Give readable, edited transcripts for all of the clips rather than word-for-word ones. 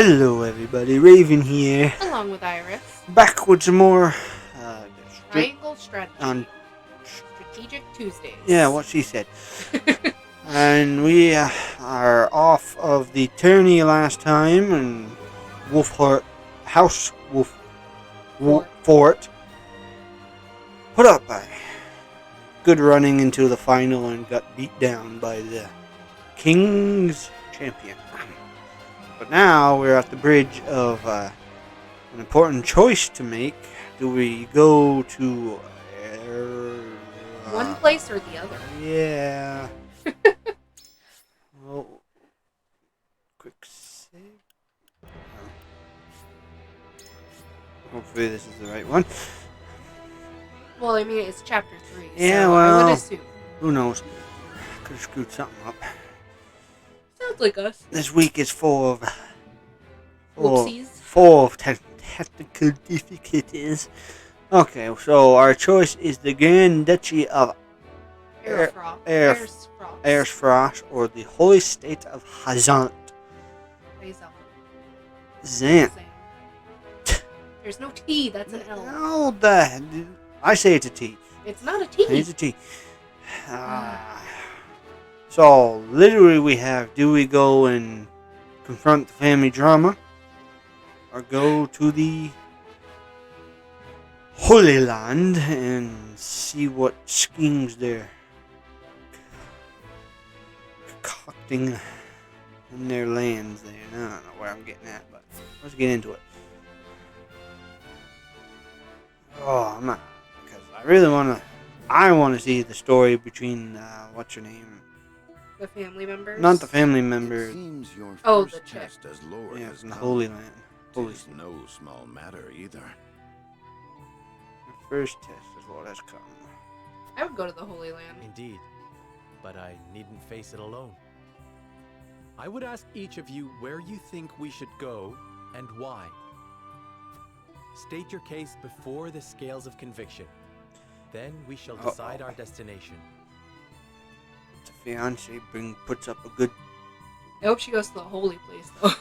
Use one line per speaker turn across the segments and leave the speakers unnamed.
Hello everybody, Raven here.
Along with Iris.
Back with some more
Triangle Strategy.
on
Strategic Tuesdays.
yeah, what she said. And we are off of the tourney last time, and Wolffort House Wolffort put up a good running into the final and got beat down by the King's champion. But now we're at the bridge of an important choice to make. Do we go to
one place or the other?
Yeah. Well, quick save. Hopefully this is the right one.
Well, I mean, it's chapter 3.
Yeah,
so
well,
I would assume.
Who knows? Could have screwed something up.
Sounds like us.
This week is full of technical difficulties. Okay, so our choice is the Grand Duchy of Arefrost or the Holy State of Highzante. Zant.
There's no T, that's an L.
No, I say it's a T.
It's not a T.
It's a T. So, literally we have, do we go and confront the family drama? Or go to the Holy Land and see what schemes they're concocting in their lands there. I don't know where I'm getting at, but let's get into it. Oh, I'm not, because I want to see the story between, what's her name?
The family members?
Not the family members.
The chick.
As Lord
Yeah,
has
from the
come.
Holy Land. Holy
It's no small matter either.
The first test is what has come.
I would go to the Holy Land.
Indeed, but I needn't face it alone. I would ask each of you where you think we should go and why. State your case before the scales of conviction. Then we shall decide our destination.
The fiance puts up a good...
I hope she goes to the holy place, though.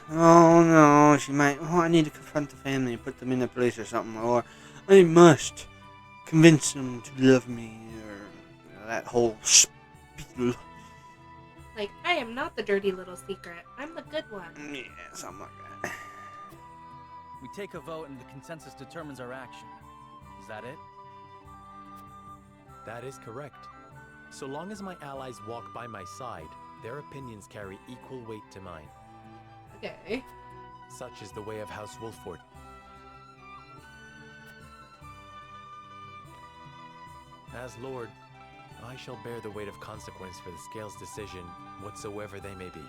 Oh no, she might... Oh, I need to confront the family and put them in a place or something. Or I must convince them to love me. Or that whole spiel.
Like, I am not the dirty little secret. I'm the good one.
Yeah, something like that.
We take a vote and the consensus determines our action. Is that it?
That is correct. So long as my allies walk by my side, their opinions carry equal weight to mine.
Okay.
Such is the way of House Wolffort. As Lord, I shall bear the weight of consequence for the Scales' decision, whatsoever they may be.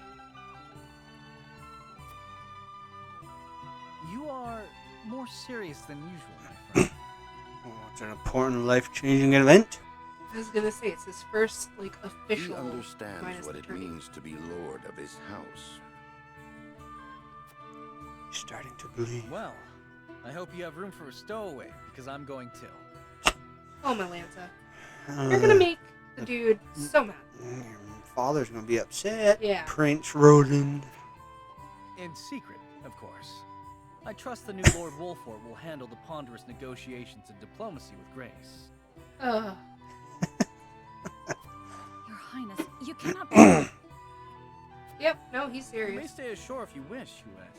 You are more serious than usual, my friend.
Oh, it's an important life-changing event.
I was gonna say, it's his first, official...
He understands
minus
what
the
it
tourney.
means to be lord of his house.
He's starting to believe.
Well, I hope you have room for a stowaway, because I'm going too.
Oh, Melanta. You're gonna make the dude so mad.
Your father's gonna be upset.
Yeah.
Prince Roland.
In secret, of course. I trust the new Lord Wolffort will handle the ponderous negotiations and diplomacy with grace.
Ugh.
Your Highness, you cannot be...
Yep, no, he's
You may
serious.
stay ashore if you wish, Huet.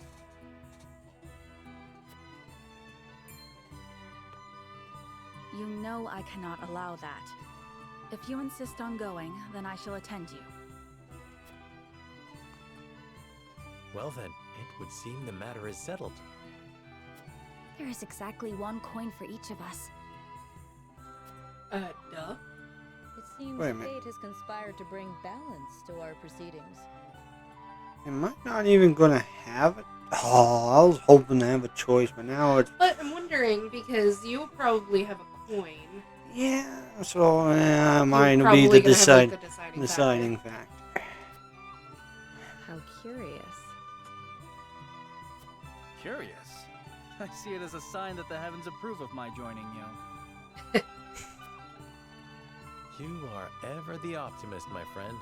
You know I cannot allow that. If you insist on going, then I shall attend you.
Well then, it would seem the matter is settled.
There is exactly one coin for each of us.
Duh.
It seems
Wait a minute.
fate has conspired to bring balance to our proceedings.
Am I not even gonna have it? Oh, I was hoping to have a choice, but now it's...
But I'm wondering, because you probably have a coin.
Yeah, so mine
You're
will be
probably
the
gonna have, the
deciding factor.
How curious.
Curious. I see it as a sign that the heavens approve of my joining you.
You are ever the optimist, my friend.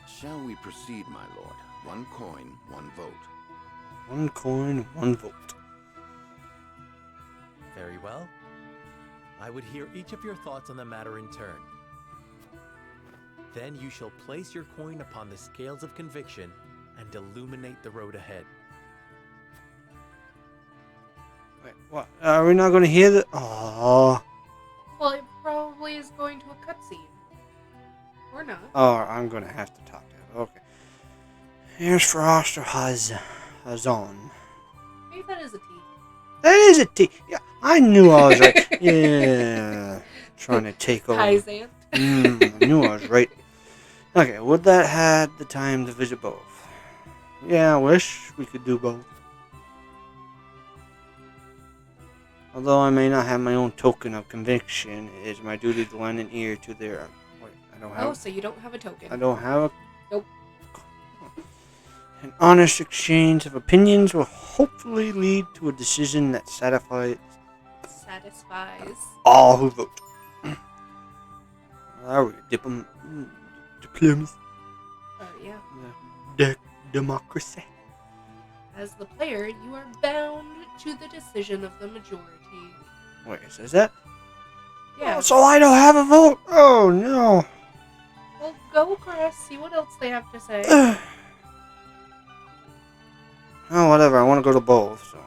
Shall we proceed, my lord? 1 coin, 1 vote.
1 coin, 1 vote.
Very well. I would hear each of your thoughts on the matter in turn. Then you shall place your coin upon the scales of conviction and illuminate the road ahead.
Wait, what? Are we not going to hear the... Oh.
Well, it probably is going to a cutscene. Or not.
Oh, I'm going to have to talk to him. Okay. Arefrost or Highzante.
Maybe that is a T.
That is a T. Yeah, I knew I was right. Yeah. Trying to take over.
Highzante.
I knew I was right. Okay, would that had the time to visit both? Yeah, I wish we could do both. Although I may not have my own token of conviction, it is my duty to lend an ear to their... Wait, I don't have...
Oh, so you don't have a token.
I don't have a...
Nope.
An honest exchange of opinions will hopefully lead to a decision that satisfies all who vote. Are we diplomacy?
Yeah.
Democracy.
As the player, you are bound to the decision of the majority.
Wait, it says that?
Yeah.
Oh, so I don't have a vote? Oh, no.
Well, go, Chris. See what else they have to say.
Oh, whatever. I want to go to both, so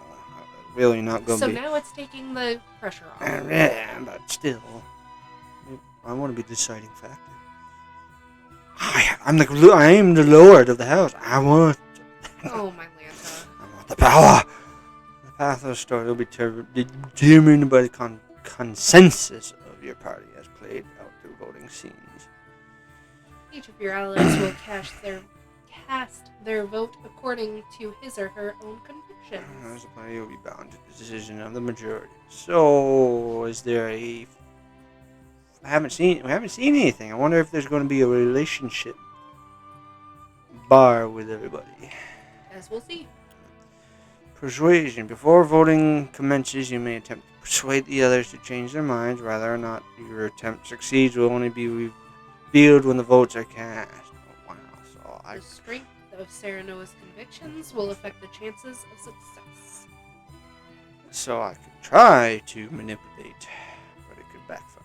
really not going to
So
be...
now it's taking the pressure off.
Yeah, but still. I want to be the deciding factor. I am the lord of the house. I want...
Oh, my Lanta.
I want the power. The path of the story will be determined by the consensus of your party as played out through voting scenes.
Each of your allies will cast their vote according to his or her own convictions.
As a player, you'll be bound to the decision of the majority. So, is there a... we haven't seen anything. I wonder if there's going to be a relationship bar with everybody.
As we'll see.
Persuasion. Before voting commences, you may attempt to persuade the others to change their minds. Whether or not your attempt succeeds will only be revealed when the votes are cast. Oh, wow. So
The strength of Serenoa's convictions will affect the chances of success.
So I could try to manipulate, but it could backfire.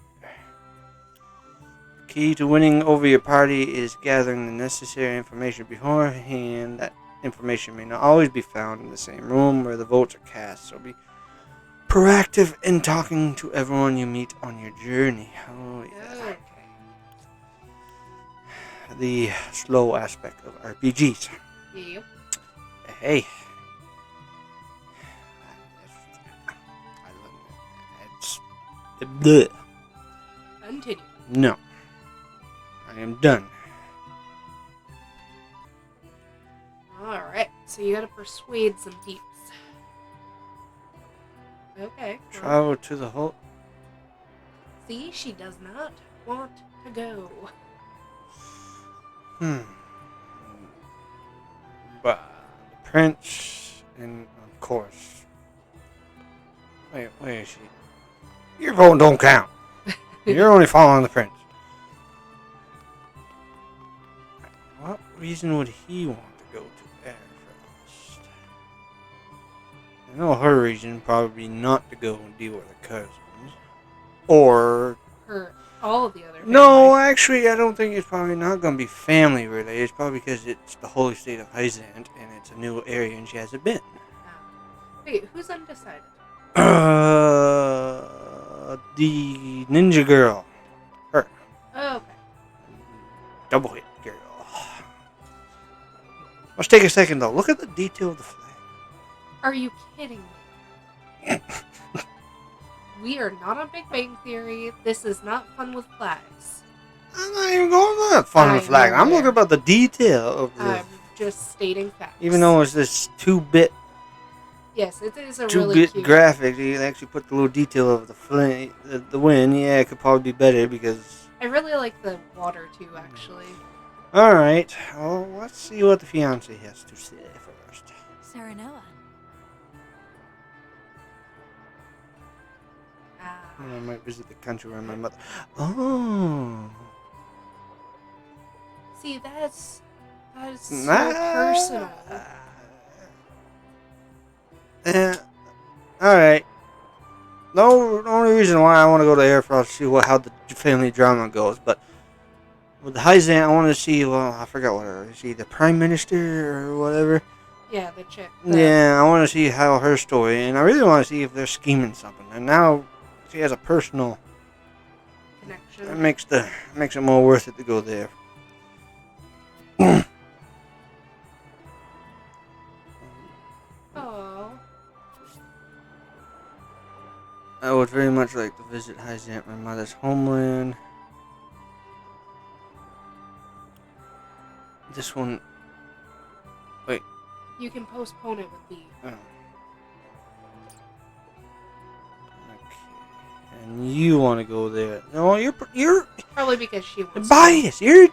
The key to winning over your party is gathering the necessary information beforehand. That information may not always be found in the same room where the votes are cast, so be proactive in talking to everyone you meet on your journey. Oh, yeah.
Okay.
The slow aspect of RPGs.
Yep.
Hey. It's... bleh.
Continue.
No. I am done.
Alright, so you gotta persuade some peeps. Okay. well,
Travel to the whole...
See, she does not want to go.
But the prince, and of course... Wait, where is she? Your vote don't count. You're only following the prince. What reason would he want to go to Arefrost? I know her reason probably not to go and deal with her cousins. Or...
All of the other
No,
families.
actually, I don't think it's probably not going to be family related. It's probably because it's the Holy State of Highzante and it's a new area and she hasn't been.
Wait, who's undecided?
The ninja girl. Her.
Oh, okay.
Double hit girl. Let's take a second though. Look at the detail of the flag.
Are you kidding me? We are not on Big Bang Theory. This is not fun with flags.
I'm not even going on that fun
I
with flag.
know
I'm
where.
looking about the detail of the...
I'm just stating facts.
even though it's this 2-bit
Yes, it is a really
2-bit
cute.
graphic, you actually put the little detail of the wind. Yeah, it could probably be better because...
I really like the water too, actually.
Alright, well, let's see what the fiancé has to say first.
Serenoa.
I might visit the country where my mother... Oh.
See, that's That is so personal.
Alright. No, the only reason why I want to go to Arefrost to see how the family drama goes, but with the Hyzante, I want to see, well, I forgot what her is. She the Prime Minister or whatever?
Yeah, the chick.
Yeah, I want to see how her story, and I really want to see if they're scheming something. And now she has a personal
Connection.
It makes it more worth it to go there.
Oh.
I would very much like to visit Hyzante, my mother's homeland. This one. Wait.
You can postpone it with B.
Oh. Okay. And you want to go there? No, you're
Probably because she wants
biased. You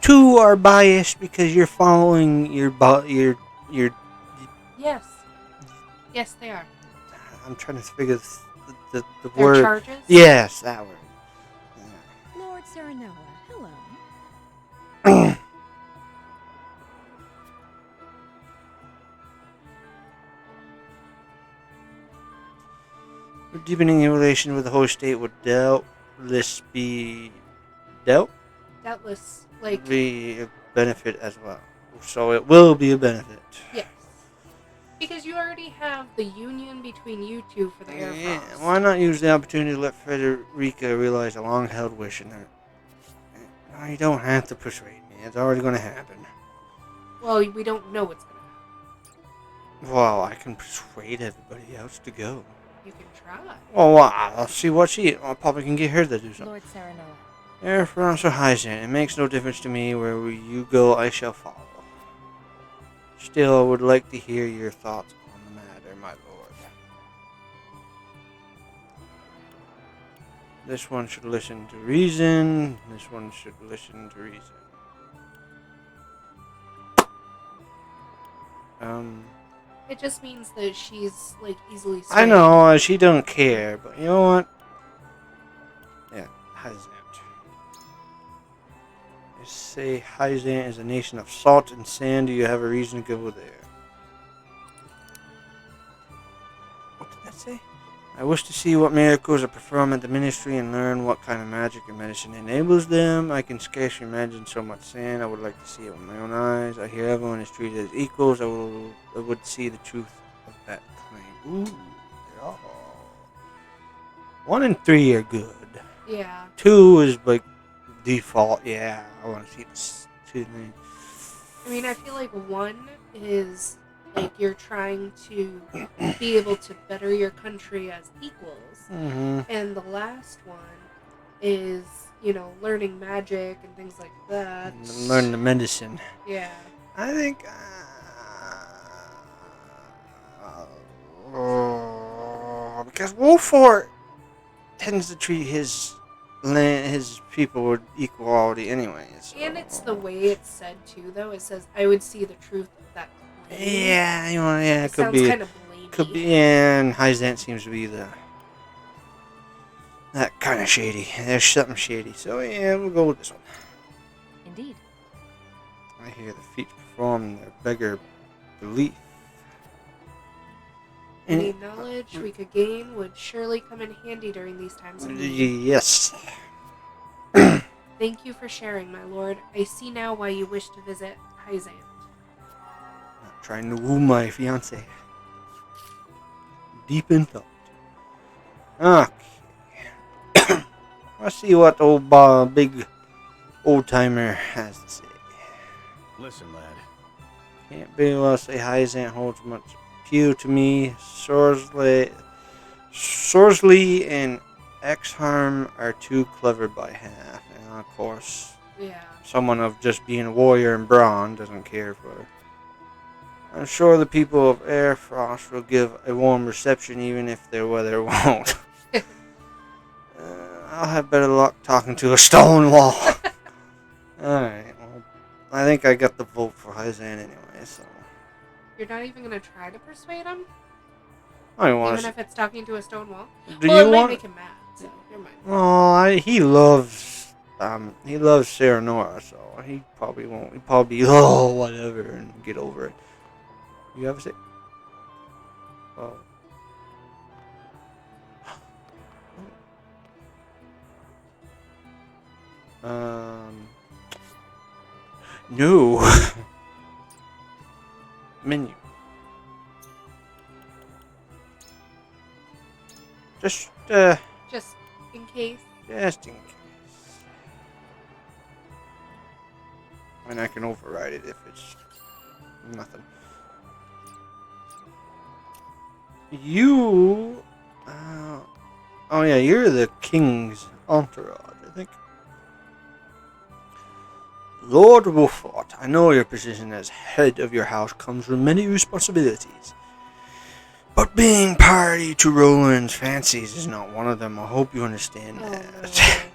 two are biased because you're following your.
Yes. Yes, they are.
I'm trying to figure the
Their
word.
charges?
Yes, that word. Yeah.
Lord Serenoa, hello.
Deepening your relation with the Holy State would doubtless be
Doubtless, like,
be a benefit as well. So it will be a benefit.
yes. Because you already have the union between you two for the Arefrost.
Yeah, why not use the opportunity to let Frederica realize a long-held wish in her? No, you don't have to persuade me. It's already going to happen.
Well, we don't know what's going to happen.
Well, I can persuade everybody else to go.
You can try.
Well, I'll see what I probably can get her to do something.
Lord Serenoa.
Arefrost or Hyzante, it makes no difference to me. Wherever you go, I shall follow. Still, I would like to hear your thoughts on the matter, my lord. This one should listen to reason. This one should listen to reason.
It just means that she's, like, easily swayed.
I know, she don't care, but you know what? Yeah, Hyzante. They say Hyzante is a nation of salt and sand. Do you have a reason to go there? What did that say? I wish to see what miracles are performed at the ministry and learn what kind of magic and medicine enables them. I can scarcely imagine so much sand. I would like to see it with my own eyes. I hear everyone is treated as equals. I would see the truth of that claim. Ooh, they're all 1 and 3 are good.
Yeah.
2 is like default. Yeah, I want to see this 2 things.
I mean, I feel like 1 is, like, you're trying to be able to better your country as equals.
Mm-hmm.
And the last one is, you know, learning magic and things like that.
Learn the medicine.
Yeah.
I think. Because Wolffort tends to treat his people with equality, anyways.
And it's the way it's said, too, though. It says, I would see the truth of that claim.
Yeah, it could
sounds
be.
kind of blamey.
Could be, and Hyzante seems to be that kind of shady. There's something shady. So yeah, we'll go with this one.
Indeed.
I hear the feats performed their beggar belief.
Any knowledge we could gain would surely come in handy during these times of need.
Yes.
Thank you for sharing, my lord. I see now why you wish to visit Hyzante.
Not trying to woo my fiance. Deep in thought. Okay. Let's see what old big old timer has to say.
Listen, lad.
Can't very well say Hyzante holds much appeal to me. Sorsley and Exharm are too clever by half, and of course,
Yeah.
someone of just being a warrior in brawn doesn't care for her. I'm sure the people of Arefrost will give a warm reception even if their weather won't. I'll have better luck talking to a stone wall. Alright, well, I think I got the vote for Hyzante anyway, so.
You're not even going to try to persuade him?
I don't want
Even
to.
if it's talking to a stone wall?
Do
Well,
you
it might
want?
make him mad, so never mind.
Oh, he loves he loves Serenora, so he probably won't. He'll probably be, oh, whatever, and get over it. You have a say? Oh. No. Menu. Just
in case.
Just in case. And I can override it if it's nothing. You... oh yeah, you're the king's entourage, I think. Lord Wolffort, I know your position as head of your house comes with many responsibilities. But being party to Roland's fancies is not one of them. I hope you understand that.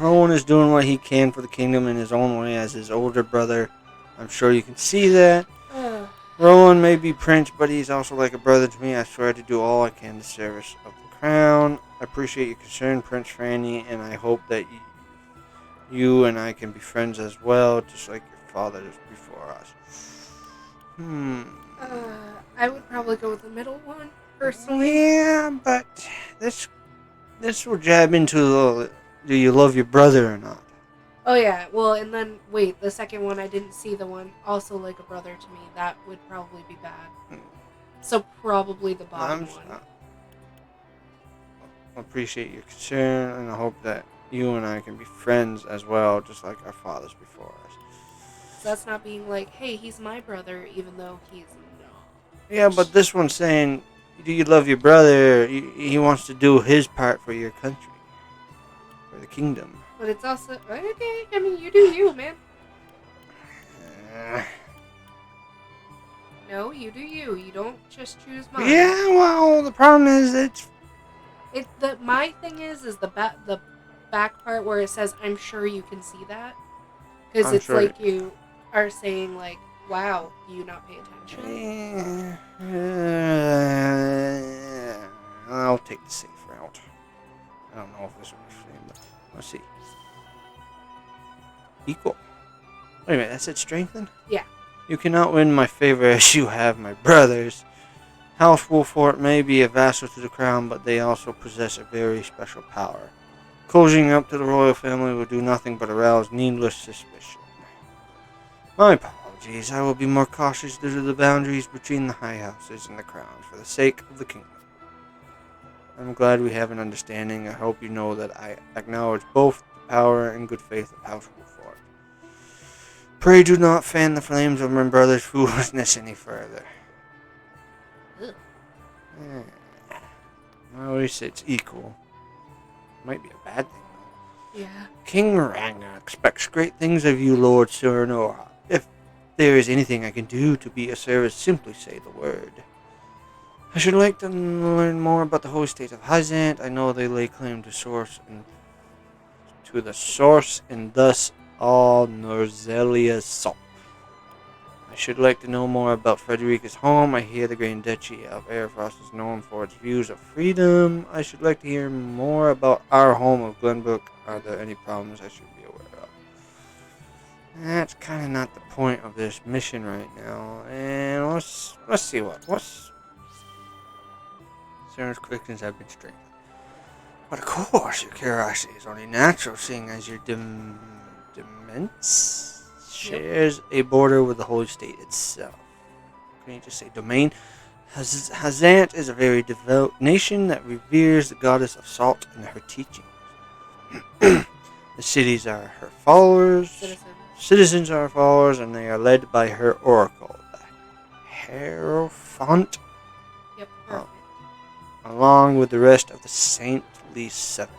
Roland is doing what he can for the kingdom in his own way as his older brother. I'm sure you can see that. Roland may be prince, but he's also like a brother to me. I swear to do all I can in the service of the crown. I appreciate your concern, Prince Franny, and I hope that you and I can be friends as well, just like your father is before us.
I would probably go with the middle one, personally.
Yeah, but this will jab into the, do you love your brother or not?
Oh yeah, well, and then, wait, the second one, I didn't see the one, also like a brother to me. That would probably be bad. So probably the bottom one.
I appreciate your concern, and I hope that you and I can be friends as well, just like our fathers before us.
So that's not being like, hey, he's my brother, even though he's not.
Yeah, but this one's saying, do you love your brother? He wants to do his part for your country, for the kingdom.
But it's also, okay, I mean, you do you, man. No, you do you. You don't just choose mine.
Yeah, well, the problem is
my thing is the back part where it says, I'm sure you can see that. Because it's sure like you are saying, like, wow, do you not pay attention?
I'll take the safe route. I don't know if this was the same, but let's see. Equal. Wait a minute, that said strengthen?
Yeah.
You cannot win my favor as you have my brothers. House Wolffort may be a vassal to the crown, but they also possess a very special power. Closing up to the royal family will do nothing but arouse needless suspicion. My apologies, I will be more cautious due to the boundaries between the high houses and the crown for the sake of the kingdom. I'm glad we have an understanding. I hope you know that I acknowledge both the power and good faith of House Wolffort. Pray do not fan the flames of my brother's foolishness any further. Well, at least it's equal. Might be a bad thing, though.
Yeah.
King Ragnar expects great things of you, Lord Serenora. If there is anything I can do to be of service, simply say the word. I should like to learn more about the Holy State of Highzante. I know they lay claim to the source and thus all Norzelia's salt. I should like to know more about Frederica's home. I hear the Grand Duchy of Arefrost is known for its views of freedom. I should like to hear more about our home of Glenbrook. Are there any problems I should be aware of? That's kind of not the point of this mission right now. And let's see what's Sarah's convictions have been strengthened. But of course, your curiosity is only natural, seeing as your demence shares a border with the Holy State itself. Can you just say domain? Highzante is a very devout nation that reveres the goddess of salt and her teachings. The cities are her followers. Citizens are her followers, and they are led by her oracle, the Hierophant.
Yep, perfect.
Along with the rest of the saintly seven.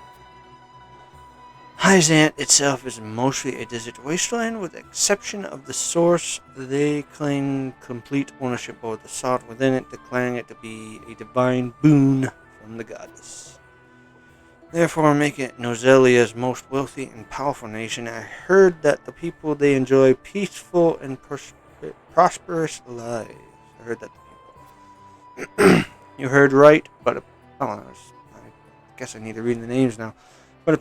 Highzante itself is mostly a desert wasteland, with the exception of the source. They claim complete ownership over the salt within it, declaring it to be a divine boon from the goddess. Therefore, making it Norzelia's most wealthy and powerful nation. I heard that the people they enjoy peaceful and prosperous lives. I heard that the people. You heard right, but I guess I need to read the names now. But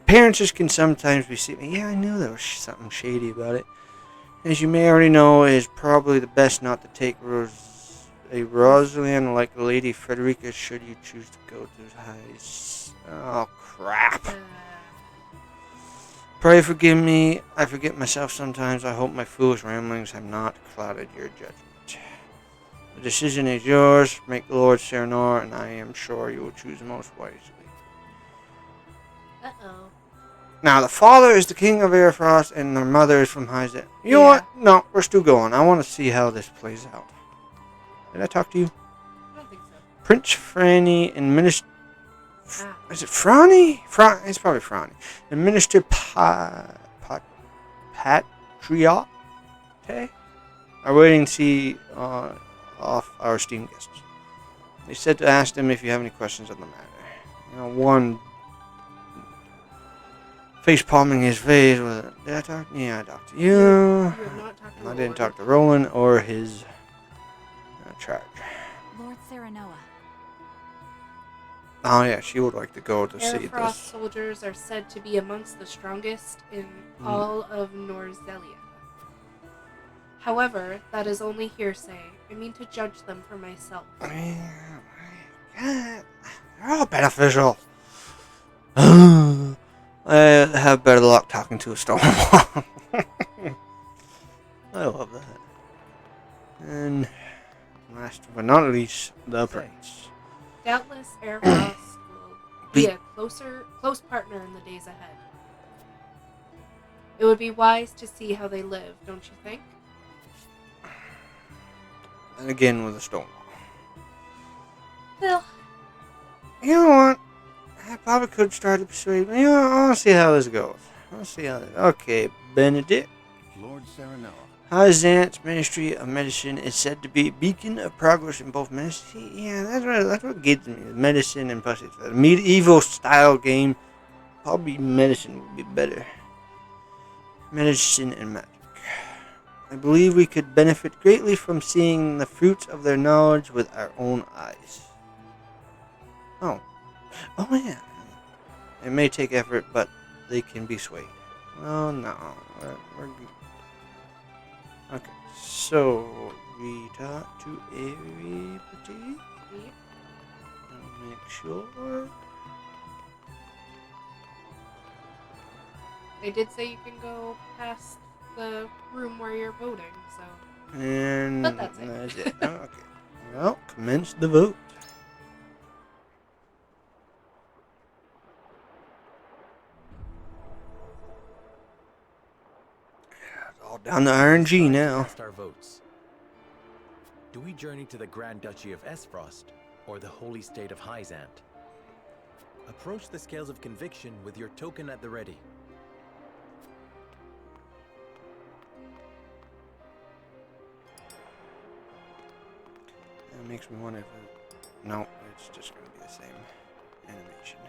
appearances can sometimes be seen. Yeah, I knew there was something shady about it. As you may already know, it is probably the best not to take a Rosalind like Lady Frederica should you choose to go to highs. Oh, crap. Pray forgive me. I forget myself sometimes. I hope my foolish ramblings have not clouded your judgment. The decision is yours. Make the Lord Serenor, and I am sure you will choose most wisely.
Uh-oh.
Now, the father is the king of Arefrost, and the mother is from Highzante. You know what? No, we're still going. I want to see how this plays out. Did I talk to you?
I don't think so.
Prince Franny and Minister... Is it Franny? It's probably Franny. And Minister Patriot are waiting to see off our esteemed guests. They said to ask them if you have any questions on the matter. One face palming his face with, did I talk? Yeah, I talked to you.
You have not talked to Roland.
I didn't talk to Roland or his charge.
Lord Serenoa.
Oh yeah, she would like to go to see this.
Arefrost soldiers are said to be amongst the strongest in all of Norzelia. However, that is only hearsay. I mean to judge them for myself.
They're all beneficial. I have better luck talking to a stone wall. I love that. And last but not least, the prince.
Doubtless, Arefrost will be a close partner in the days ahead. It would be wise to see how they live, don't you think?
And again with a stone wall.
Well,
you know what? I probably could start to persuade me. I want to see how this goes. Okay, Benedict.
Lord Serenor.
Highzante's Ministry of Medicine is said to be a beacon of progress in both medicine. Yeah, that's what gets me. Medicine and plus it's a medieval style game. Probably medicine would be better. Medicine and magic. I believe we could benefit greatly from seeing the fruits of their knowledge with our own eyes. Oh yeah. It may take effort, but they can be swayed. Oh no. We're okay, so we talk to everybody. I'll make sure.
they did say you can go past the room where you're voting, so...
And
but that's it.
That's it. Okay. Well, commence the vote. It's all down to RNG now.
Cast our votes. Do we journey to the Grand Duchy of Arefrost or the Holy State of Highzante? Approach the scales of conviction with your token at the ready.
It makes me wonder if no, it's just going to be the same animation.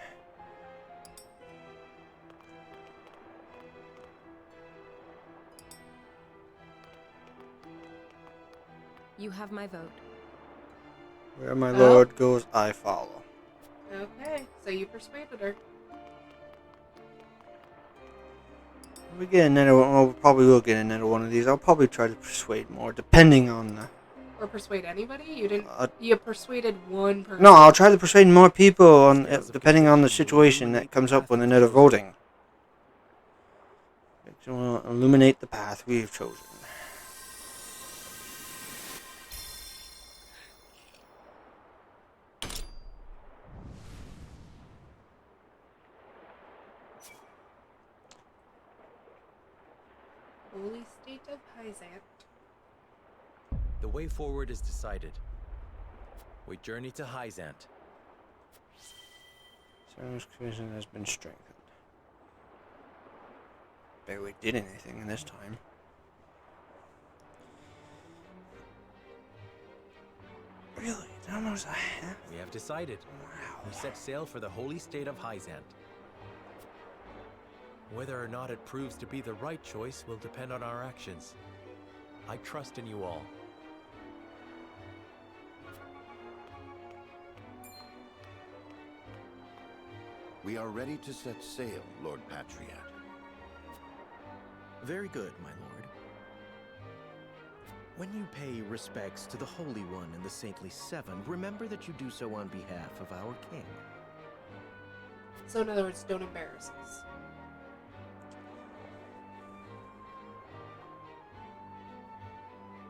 You have my vote.
Where my lord goes, I follow.
Okay, so you persuaded her.
We get another one. Well, we probably will get another one of these. I'll probably try to persuade more, depending on the.
Or persuade anybody? You didn't. You persuaded one person.
No, I'll try to persuade more people, on depending on the situation that comes up when another voting. It will illuminate the path we've chosen.
Holy State of Highzante.
The way forward is decided. We journey to Highzante.
Service commission has been strengthened. Barely did anything in this time. Really? It's almost a half?
We have decided.
Wow.
We set sail for the Holy State of Highzante. Whether or not it proves to be the right choice will depend on our actions. I trust in you all.
We are ready to set sail, Lord Patriot.
Very good, my lord. When you pay respects to the Holy One and the Saintly Seven, remember that you do so on behalf of our king.
So in other words, don't embarrass us.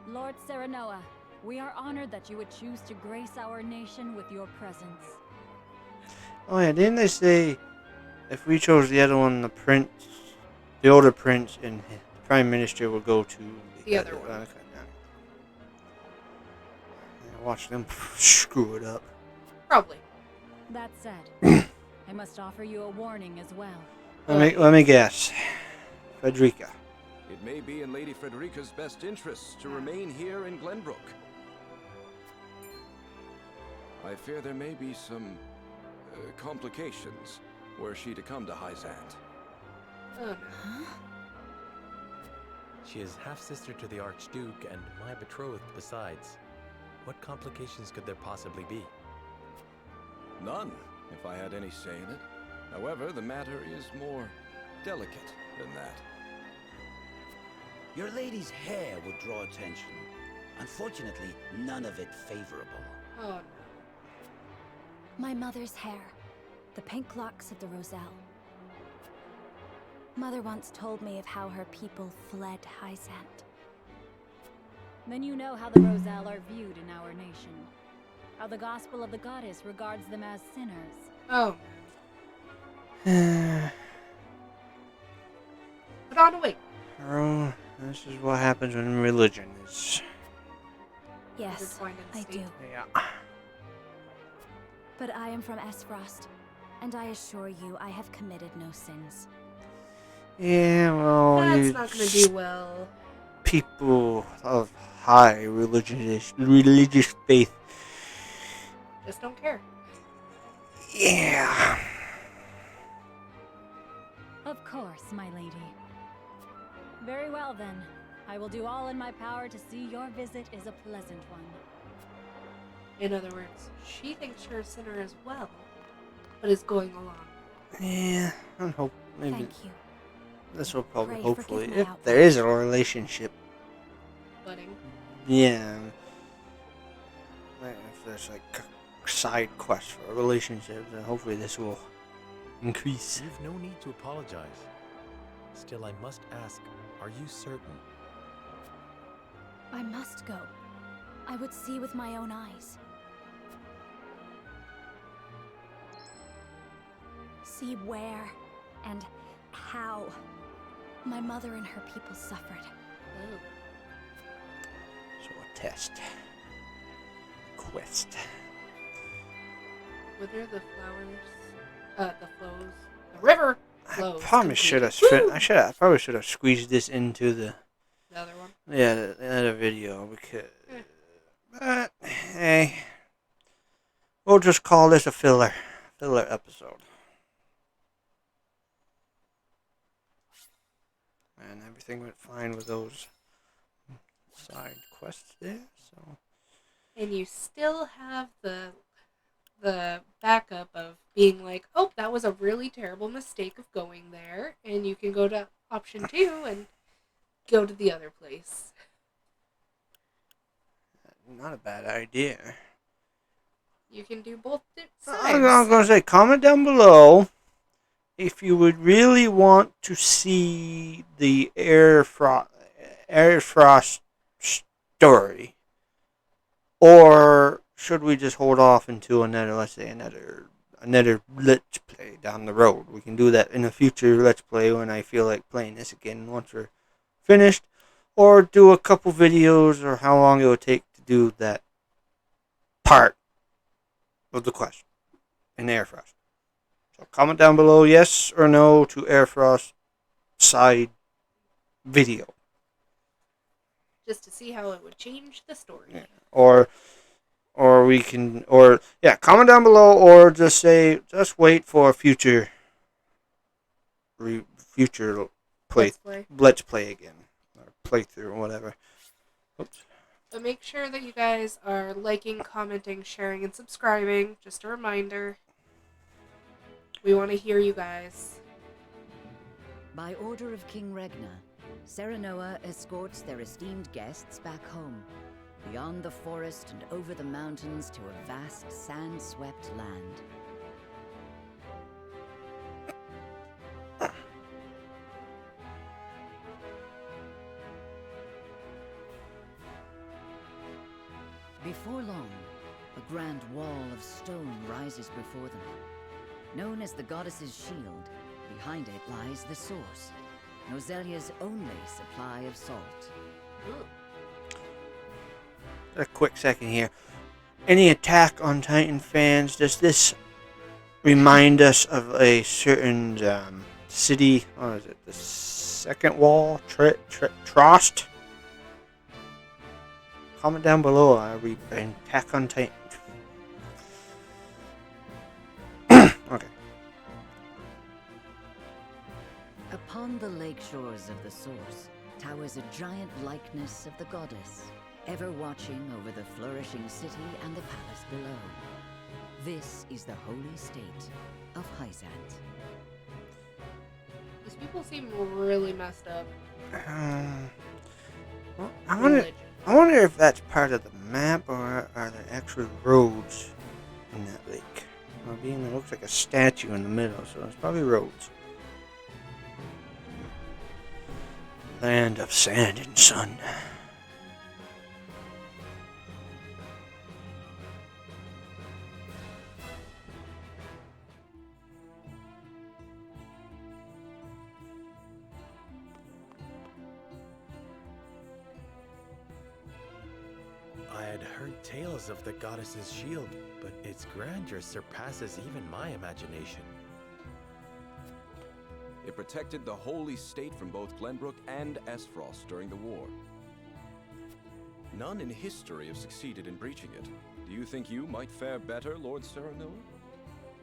Lord Serenoa, we are honored that you would choose to grace our nation with your presence.
Oh yeah, didn't they say if we chose the other one, the older prince and the prime minister will go to
The other one.
Okay, yeah, watch them screw it up.
Probably.
That said, I must offer you a warning as well.
Let me guess. Frederica.
It may be in Lady Frederica's best interests to remain here in Glenbrook. I fear there may be some complications were she to come to Highzante.
Oh no.
She is half-sister to the Archduke and my betrothed besides. What complications could there possibly be?
None, if I had any say in it. However, the matter is more delicate than that.
Your lady's hair would draw attention. Unfortunately, none of it favorable.
Oh no.
My mother's hair. The pink locks of the Roselle. Mother once told me of how her people fled Highzante. Then you know how the Roselle are viewed in our nation. How the gospel of the goddess regards them as sinners.
Oh no. Put on a wig.
Oh, this is what happens when religion is.
Yes,
Intertwined in
I
state.
do.
Yeah.
But I am from Arefrost, and I assure you I have committed no sins.
Yeah, well,
That's not gonna do well.
people of high religious faith.
Just don't care.
Yeah.
Of course, my lady. Very well then. I will do all in my power to see your visit is a pleasant one.
In other words, she thinks you're a sinner as well, but is going along.
Yeah, I hope maybe
Thank you.
this will probably,
Pray
hopefully,
forgive my
if
outburst.
there is a relationship.
Budding.
Yeah. Like, if there's like side quests for a relationship, then hopefully this will increase.
You've no need to apologize. Still, I must ask, are you certain?
I must go. I would see with my own eyes. See where and how my mother and her people suffered.
Oh.
So a test. Quest.
Whether the flowers, the flows, the river flows.
I probably should have. I probably should have squeezed this into the
The other one.
the other video because. But hey, we'll just call this a filler episode. And everything went fine with those side quests there. So.
And you still have the backup of being like, oh, that was a really terrible mistake of going there, and you can go to option 2 and go to the other place.
Not a bad idea.
You can do both sides.
I was going to say, comment down below if you would really want to see the Arefrost story, or should we just hold off until another let's play down the road. We can do that in a future let's play when I feel like playing this again once we're finished, or do a couple videos, or how long it would take to do that part of the quest in Arefrost. So comment down below yes or no to Arefrost side video.
Just to see how it would change the story.
Yeah. Or we can, comment down below, or just say, just wait for a future let's play again, or playthrough, or whatever. Oops.
But make sure that you guys are liking, commenting, sharing, and subscribing. Just a reminder. We want to hear you guys.
By order of King Regna, Serenoa escorts their esteemed guests back home, beyond the forest and over the mountains to a vast sand-swept land. Before long, a grand wall of stone rises before them. Known as the goddess's shield, behind it lies the source, Noselia's only supply of salt.
A quick second here. Any Attack on Titan fans, does this remind us of a certain city? What is it? The second wall? Trost? Comment down below. I read Attack on Titan. Okay.
Upon the lake shores of the source towers a giant likeness of the goddess, ever watching over the flourishing city and the palace below. This is the Holy State of Highzante.
These people seem really messed up.
Well, I wonder if that's part of the map, or are there actual roads in that lake? Well, being it looks like a statue in the middle, so it's probably roads. Land of sand and sun.
I had heard tales of the goddess's shield, but its grandeur surpasses even my imagination.
It protected the Holy State from both Glenbrook and Esfrost during the war. None in history have succeeded in breaching it. Do you think you might fare better, Lord Serenoa?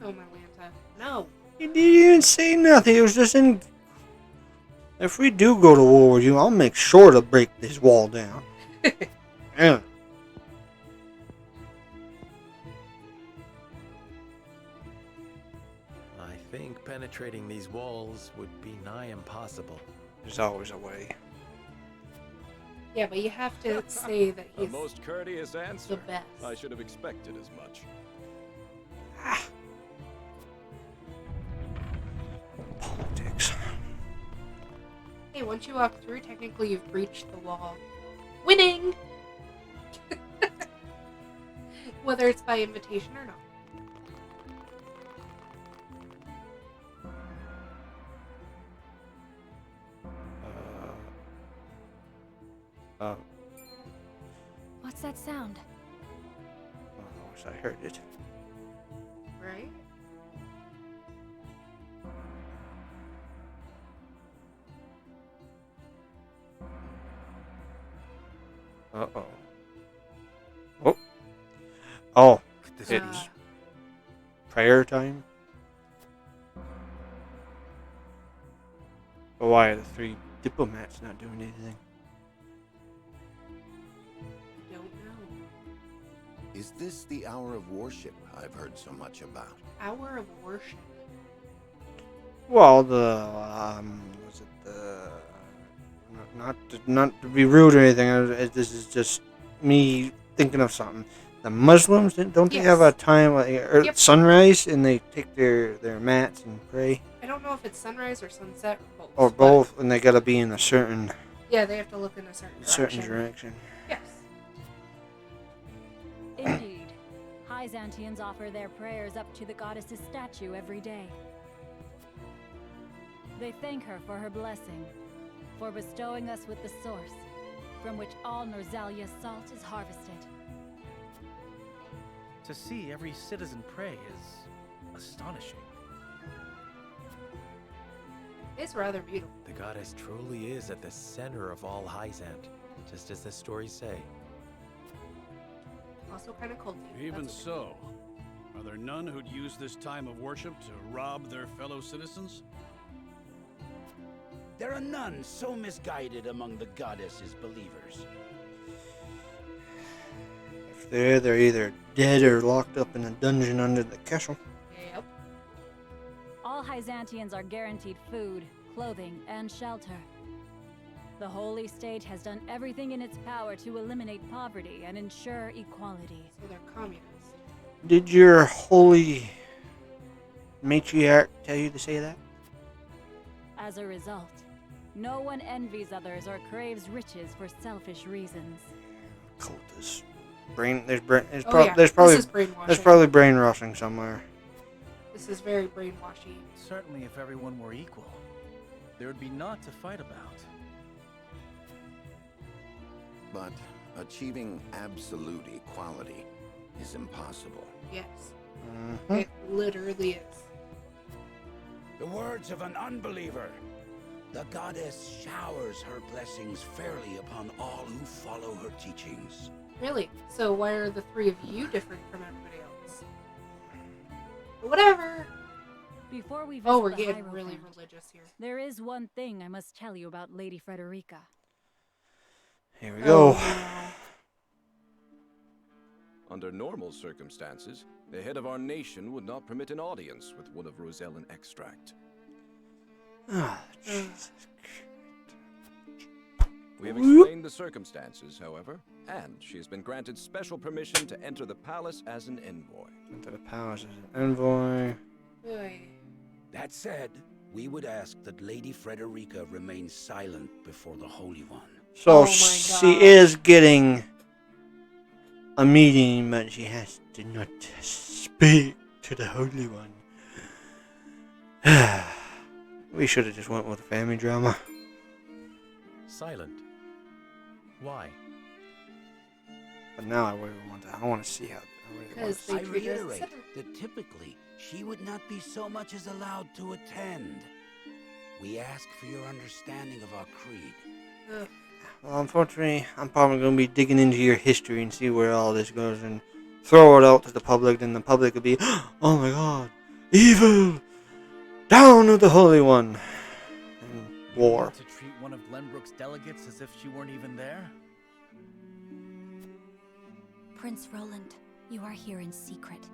Oh, my Lanta. No.
He didn't even say nothing. It was just in. If we do go to war with you, I'll make sure to break this wall down. Yeah.
I think penetrating these walls would be nigh impossible.
There's always a way.
Yeah, but you have to say that
A
he's
most courteous answer.
the best.
I should have expected as much.
Politics.
Hey, once you walk through, technically you've breached the wall. Winning! Whether it's by invitation or not.
What's that sound?
I wish I heard it.
Right?
Uh-oh. Oh. Oh.
Could this
It's prayer time? But why are the three diplomats not doing anything?
Don't know.
Is this the hour of worship I've heard so much about?
Hour of worship.
Well, was it the... Not to be rude or anything, this is just me thinking of something. The Muslims, don't they have a time, like, sunrise, and they take their mats and pray?
I don't know if it's sunrise or sunset or both.
Or
but
both, and they gotta be in a certain
Yeah, they have to look in a certain
direction.
Yes.
Indeed. Hyzantians offer their prayers up to the goddess's statue every day. They thank her for her blessing, for bestowing us with the source, from which all Norsalia's salt is harvested.
To see every citizen pray is astonishing.
It's rather beautiful.
The goddess truly is at the center of all Highzante, just as the stories say.
Also kind of culty.
Even
That's okay.
so, are there none who'd use this time of worship to rob their fellow citizens?
There are none so misguided among the goddess's believers.
If they're either dead or locked up in a dungeon under the castle.
Yep.
Hyzantians are guaranteed food, clothing, and shelter. The Holy State has done everything in its power to eliminate poverty and ensure equality.
So they're communists.
Did your holy matriarch tell you to say that?
As a result, no one envies others or craves riches for selfish reasons.
Cultists. There's probably brainwashing somewhere.
This is very brainwashy.
Certainly, if everyone were equal, there would be naught to fight about.
But achieving absolute equality is impossible.
Yes.
Mm-hmm.
It literally is.
The words of an unbeliever. The goddess showers her blessings fairly upon all who follow her teachings.
Really? So why are the three of you different from everybody else? But whatever.
Before we visit
We're
the
getting
Hierophant,
really religious here.
there is one thing I must tell you about Lady Frederica.
Here we go.
No.
Under normal circumstances, the head of our nation would not permit an audience with one of Rosellan extract.
Ah, Jesus.
We have explained the circumstances, however, and she has been granted special permission to enter the palace as an envoy.
Enter the palace as an envoy.
Oy.
That said, we would ask that Lady Frederica remain silent before the Holy One.
So
Oh my
she
God.
is getting a meeting, but she has to not speak to the Holy One. We should have just went with the family drama.
Silent. Why?
But now I really want to. I want to see how.
Because they
I
treat her as a
reiterate
sinner.
that typically she would not be so much as allowed to attend. We ask for your understanding of our creed.
Ugh.
Well, unfortunately, I'm probably going to be digging into your history and see where all this goes and throw it out to the public. Then the public will be, oh my God, evil! Down with the Holy One! And war.
To treat one of Glenbrook's delegates as if she weren't even there?
Prince Roland, you are here in secret.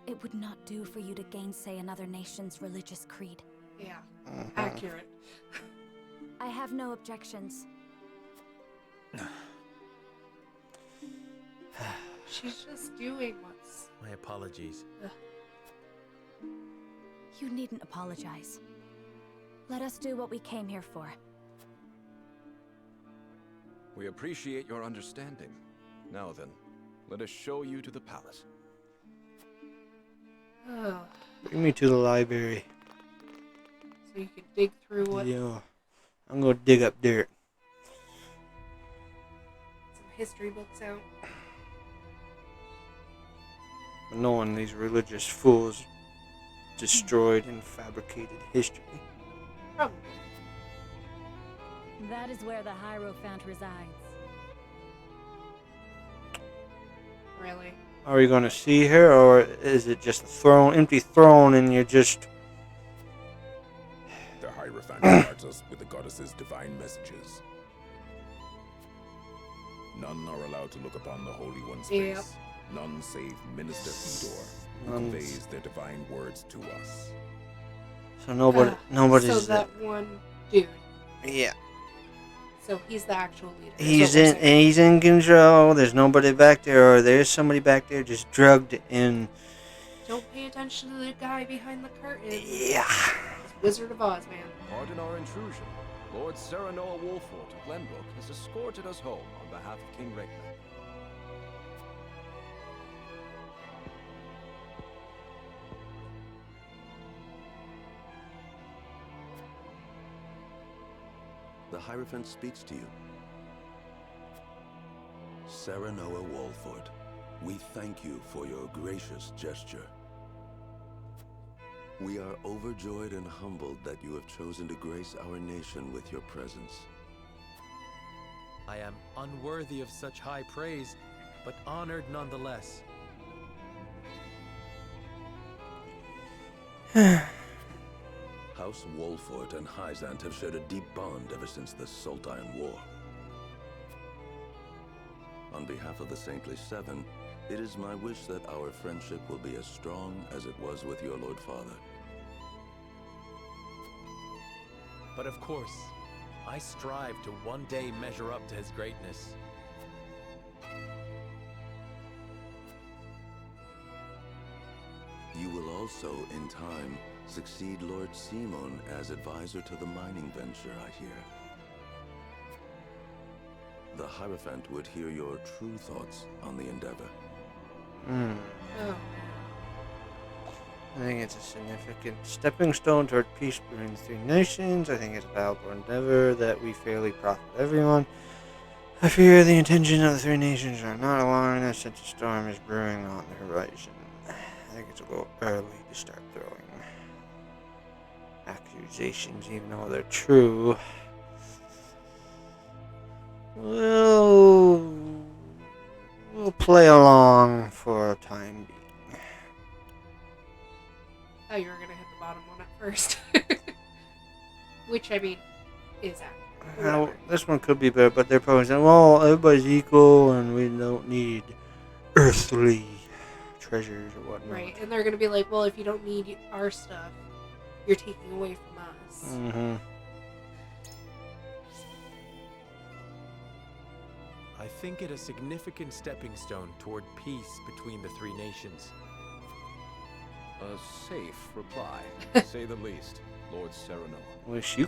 It would not do for you to gainsay another nation's religious creed.
Yeah. Accurate.
I have no objections.
She's just doing what's...
My apologies.
You needn't apologize. Let us do what we came here for.
We appreciate your understanding. Now then, let us show you to the palace.
Oh.
Bring me to the library.
So you can dig through what...
Yeah. I'm going to dig up dirt.
Some history books out.
Knowing these religious fools destroyed and fabricated history.
Probably.
That is where the Hierophant resides.
Really?
Are you going to see her, or is it just a throne, empty throne, and you're just...
The Hierophant guards us with the goddess's divine messages. None are allowed to look upon the Holy One's face. None save Minister Fedor, who conveys their divine words to us.
So nobody's...
So that one dude.
Yeah.
So he's the actual leader.
He's in control. There's nobody back there, or there's somebody back there just drugged in.
Don't pay attention to the guy behind the curtain.
Yeah.
It's Wizard of Oz, man.
Pardon our intrusion. Lord Serenoa Wolffort of Glenbrook has escorted us home on behalf of King Raven.
The Hierophant speaks to you. Serenoa Wolffort, we thank you for your gracious gesture. We are overjoyed and humbled that you have chosen to grace our nation with your presence.
I am unworthy of such high praise, but honored nonetheless.
House Wolffort and Hyzante have shared a deep bond ever since the Sultan War. On behalf of the Saintly Seven, it is my wish that our friendship will be as strong as it was with your Lord Father.
But of course, I strive to one day measure up to his greatness.
You will also, in time, succeed Lord Simon as advisor to the mining venture, I hear. The Hierophant would hear your true thoughts on the endeavor.
Oh.
I think it's a significant stepping stone toward peace between the three nations. I think it's a valuable endeavor that we fairly profit everyone. I fear the intentions of the three nations are not aligned as such a storm is brewing on the horizon. I think it's a little early to start throwing accusations, even though they're true. We'll play along for a time being.
Oh, you were gonna hit the bottom one at first. Which, I mean, is accurate.
Now, this one could be better, but they're probably saying, well, everybody's equal and we don't need earthly treasures or whatnot.
Right, and they're gonna be like, well, if you don't need our stuff, you're taking away from us.
Mm-hmm.
I think it a significant stepping stone toward peace between the three nations.
A safe reply, to say the least, Lord Sereno.
At least you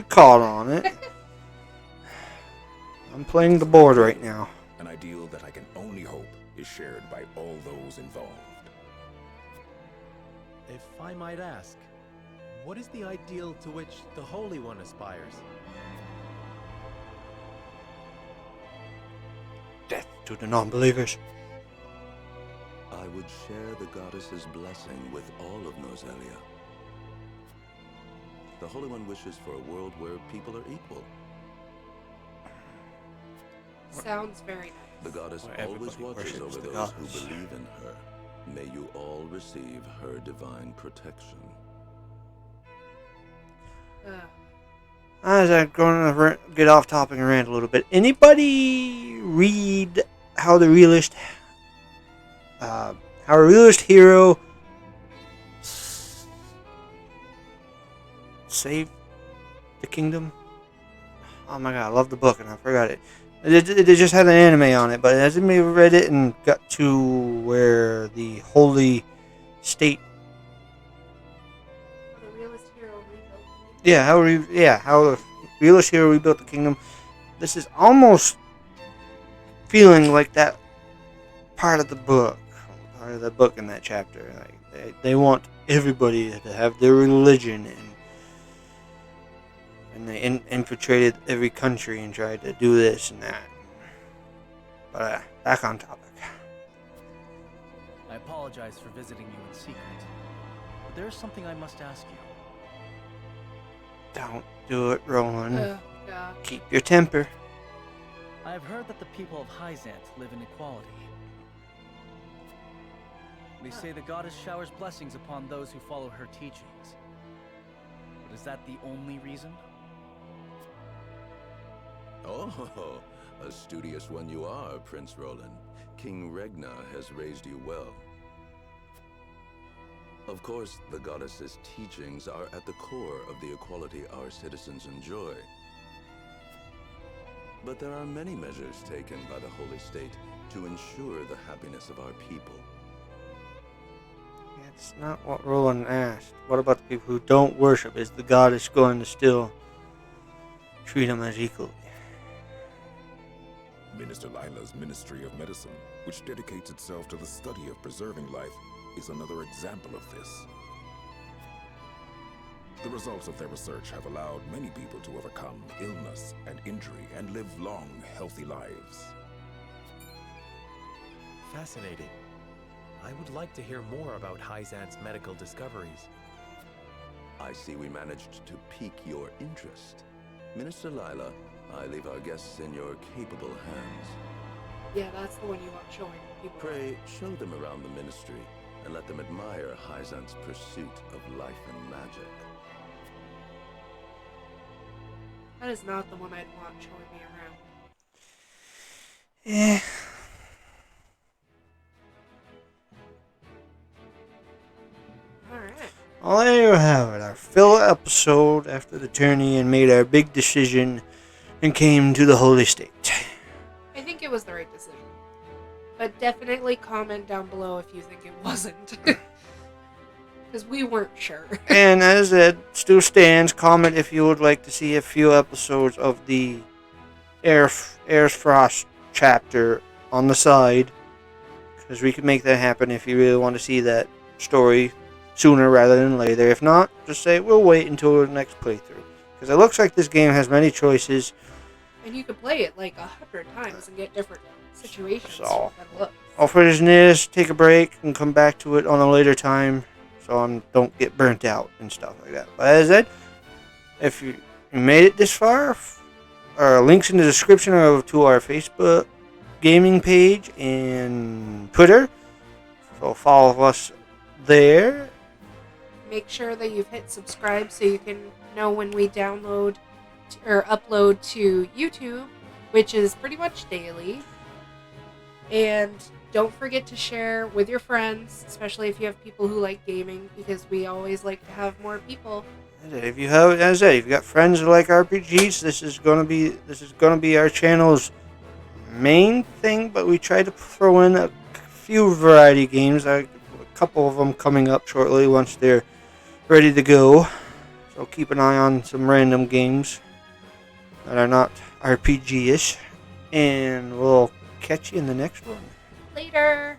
caught on it. I'm playing the board right now.
An ideal that I can only hope is shared by all those involved.
If I might ask, what is the ideal to which the Holy One aspires?
Death to the non-believers.
I would share the goddess's blessing with all of Norzelia. The Holy One wishes for a world where people are equal.
Sounds very nice.
The goddess
Where
always watches over
the
those
goddess.
who believe in her. May you all receive her divine protection.
As I'm going to get off topic and rant a little bit. Anybody read how a realist hero saved the kingdom? Oh my god, I love the book and I forgot it. It just had an anime on it, but has anybody read it and got to where the Holy State?
The realist hero rebuilt.
How the realist hero rebuilt the kingdom. This is almost feeling like that part of the book in that chapter. Like they want everybody to have their religion, and they infiltrated every country and tried to do this and that. But back on topic.
I apologize for visiting you in secret, but there's something I must ask you.
Don't do it, Roland.
Oh, God.
Keep your temper.
I have heard that the people of Hyzante live in equality. They say the goddess showers blessings upon those who follow her teachings. But is that the only reason?
Oh, a studious one you are, Prince Roland. King Regna has raised you well. Of course, the goddess's teachings are at the core of the equality our citizens enjoy. But there are many measures taken by the Holy State to ensure the happiness of our people.
That's not what Roland asked. What about the people who don't worship? Is the goddess going to still treat them as equal?
Minister Lila's Ministry of Medicine, which dedicates itself to the study of preserving life, is another example of this. The results of their research have allowed many people to overcome illness and injury and live long, healthy lives.
Fascinating. I would like to hear more about Hyzante's medical discoveries.
I see we managed to pique your interest. Minister Lila, I leave our guests in your capable hands.
Yeah, that's the one you want showing people.
Pray, show them around the ministry and let them admire Hyzante's pursuit of life and magic.
That is not the one I'd want showing me around.
Yeah.
Alright.
Well, there you have it, our fill episode after the tourney and made our big decision and came to the Holy State.
I think it was the right decision. But definitely comment down below if you think it wasn't. Because we weren't sure.
And as it still stands, comment if you would like to see a few episodes of the Arefrost chapter on the side. Because we can make that happen if you really want to see that story sooner rather than later. If not, just say we'll wait until the next playthrough. Because it looks like this game has many choices.
And you could play it like 100 times and get different situations.
So, I'll finish this, take a break, and come back to it on a later time. So I don't get burnt out and stuff like that. But as I said, if you made it this far, links in the description to our Facebook gaming page and Twitter. So follow us there.
Make sure that you've hit subscribe so you can know when we download or upload to YouTube, which is pretty much daily. And don't forget to share with your friends, especially if you have people who like gaming, because we always like to have more people.
If you have, as I said, if you got friends who like RPGs, this is gonna be our channel's main thing. But we try to throw in a few variety games. A couple of them coming up shortly once they're ready to go. So keep an eye on some random games that are not RPG-ish, and we'll catch you in the next one.
Later.